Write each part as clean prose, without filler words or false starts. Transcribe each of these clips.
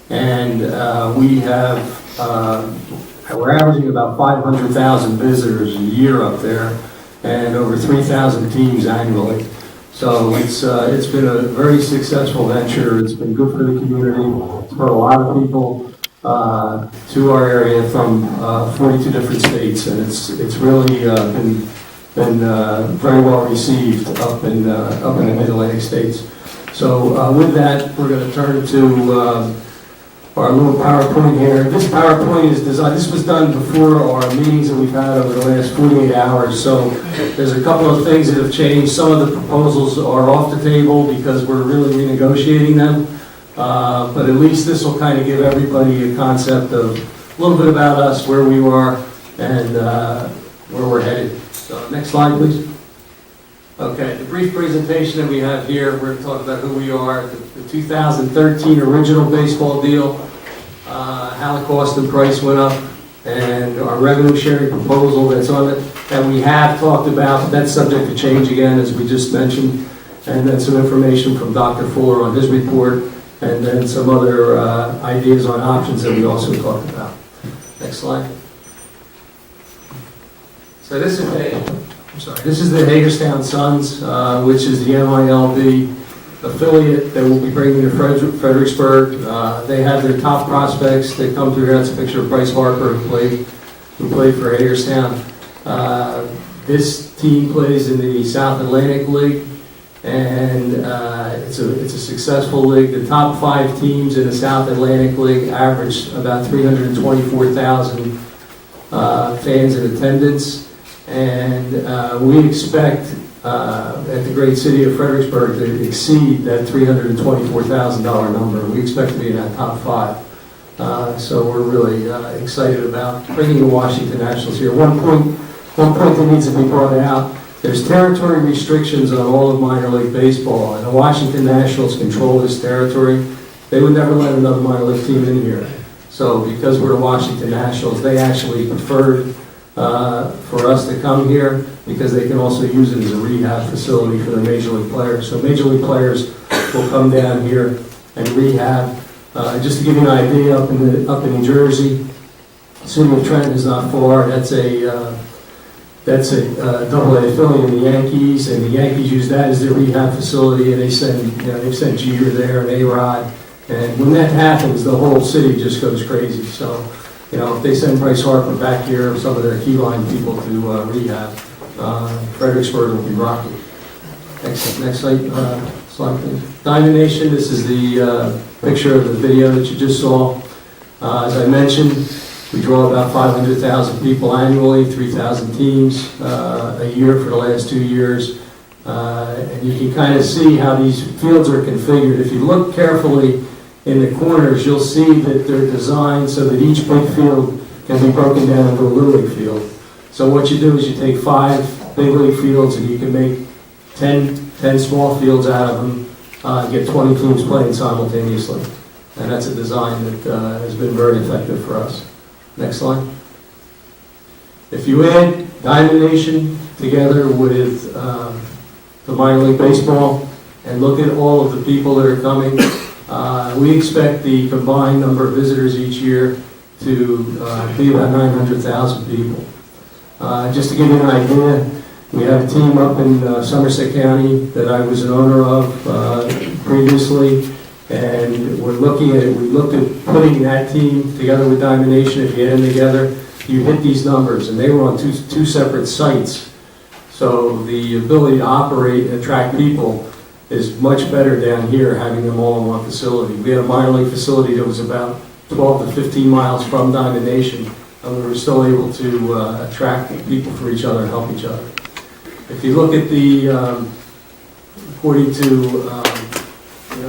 and we're averaging about 500,000 visitors a year up there, and over 3,000 teams annually. So it's been a very successful venture. It's been good for the community. It's brought a lot of people to our area from 42 different states, and it's really been very well received up in the Mid-Atlantic states. So with that, we're going to turn to our little PowerPoint here. This PowerPoint is designed, this was done before our meetings that we've had over the last 48 hours. So there's a couple of things that have changed. Some of the proposals are off the table because we're really renegotiating them. But at least this will kind of give everybody a concept of a little bit about us, where we are, and where we're headed. So next slide, please. Okay, the brief presentation that we have here, we're going to talk about who we are, the 2013 original baseball deal, how the cost and price went up, and our revenue sharing proposal that's on it, that we have talked about, but that's subject to change again, as we just mentioned, and then some information from Dr. Fuller on his report, and then some other ideas on options that we also talked about. Next slide. So this is the Hagerstown Suns, which is the MILB affiliate that will be bringing to Fredericksburg. They have their top prospects that come through here. That's a picture of Bryce Harper, who played for Hagerstown. This team plays in the South Atlantic League, and it's a successful league. The top 5 teams in the South Atlantic League average about 324,000 fans in attendance. And we expect at the great city of Fredericksburg to exceed that $324,000 number. We expect to be in that top 5. So we're really excited about bringing the Washington Nationals here. One point that needs to be brought out, there's territory restrictions on all of minor league baseball, and the Washington Nationals control this territory. They would never let another minor league team in here. So because we're the Washington Nationals, they actually preferred for us to come here because they can also use it as a rehab facility for the major league players. So major league players will come down here and rehab. Just to give you an idea, up in New Jersey, City of Trenton is not far. That's a AA affiliate of the Yankees, and the Yankees use that as their rehab facility, and they've sent Jeter there and A-Rod. And when that happens, the whole city just goes crazy. So, if they send Bryce Harper back here, some of their key line people to rehab, Fredericksburg will be rocking. Next slide, please. Diamond Nation, this is the picture of the video that you just saw. As I mentioned, we draw about 500,000 people annually, 3,000 teams a year for the last 2 years. And you can kind of see how these fields are configured. If you look carefully in the corners, you'll see that they're designed so that each big field can be broken down into a little league field. So what you do is you take 5 big league fields and you can make 10 small fields out of them, get 20 teams playing simultaneously. And that's a design that has been very effective for us. Next slide. If you add Diamond Nation together with the minor league baseball and look at all of the people that are coming, we expect the combined number of visitors each year to be about 900,000 people. Just to give you an idea, we have a team up in Somerset County that I was an owner of previously, and we looked at putting that team together with Diamond Nation. If you add them together, you hit these numbers, and they were on two separate sites. So the ability to operate and attract people is much better down here, having them all in one facility. We had a minor league facility that was about 12 to 15 miles from Diamond Nation, and we were still able to attract people for each other and help each other. If you look at according to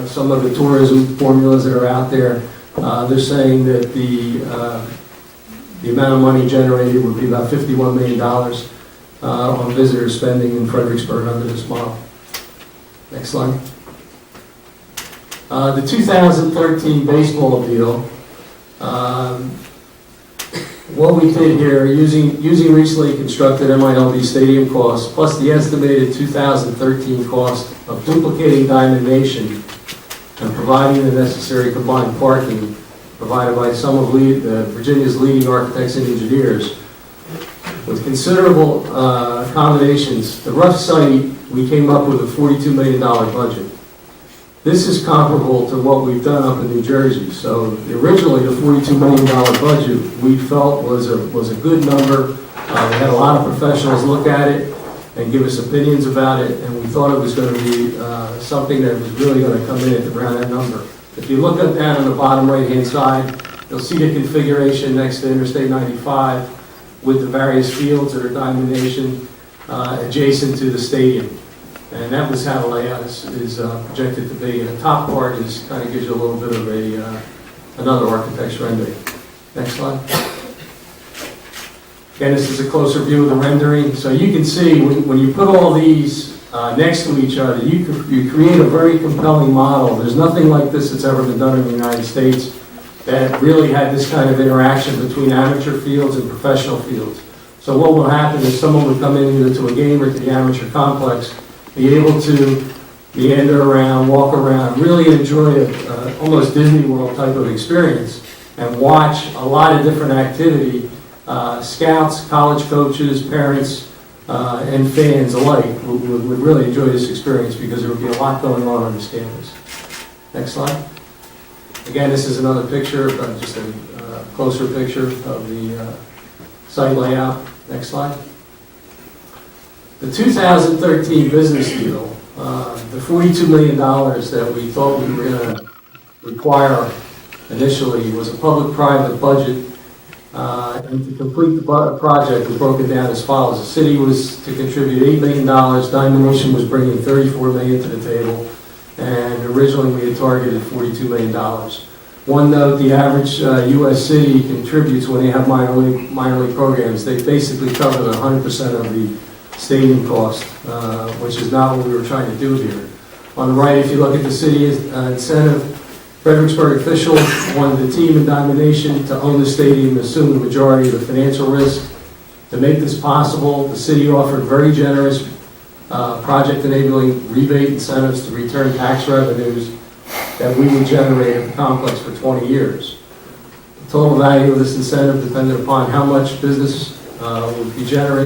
some of the tourism formulas that are out there, they're saying that the amount of money generated would be about $51 million on visitor spending in Fredericksburg under this model. Next slide. The 2013 baseball deal, what we did here, using recently constructed MILB stadium costs, plus the estimated 2013 cost of duplicating Diamond Nation and providing the necessary combined parking provided by some of Virginia's leading architects and engineers. With considerable accommodations, the rough site, we came up with a $42 million budget. This is comparable to what we've done up in New Jersey. So originally, the $42 million budget we felt was a good number. We had a lot of professionals look at it and give us opinions about it, and we thought it was going to be something that was really going to come in at around that number. If you look up down on the bottom right-hand side, you'll see the configuration next to Interstate 95 with the various fields that are Diamond Nation adjacent to the stadium. And that was how the layout is projected to be. And the top part kind of gives you a little bit of another architect's rendering. Next slide. Again, this is a closer view of the rendering. So you can see when you put all these next to each other, you create a very compelling model. There's nothing like this that's ever been done in the United States that really had this kind of interaction between amateur fields and professional fields. So what will happen is someone would come in either to a game or to the amateur complex, be able to meander around, walk around, really enjoy a almost Disney World type of experience and watch a lot of different activity. Scouts, college coaches, parents, and fans alike would really enjoy this experience because there would be a lot going on this campus. Next slide. Again, this is another picture, just a closer picture of the site layout. Next slide. The 2013 business deal, the $42 million that we thought we were going to require initially was a public-private budget. And to complete the project was broken down as follows. The city was to contribute $8 million. Diamond Nation was bringing $34 million to the table. And originally we had targeted $42 million. One note, the average U.S. city contributes when they have minor league programs. They basically cover 100% of the stadium cost, which is not what we were trying to do here. On the right, if you look at the city incentive, Fredericksburg officials wanted the team in Diamond Nation to own the stadium and assume the majority of the financial risk. To make this possible, the city offered very generous project-enabling rebate incentives to return tax revenues that we would generate at the complex for 20 years. The total value of this incentive depended upon how much business would be generated.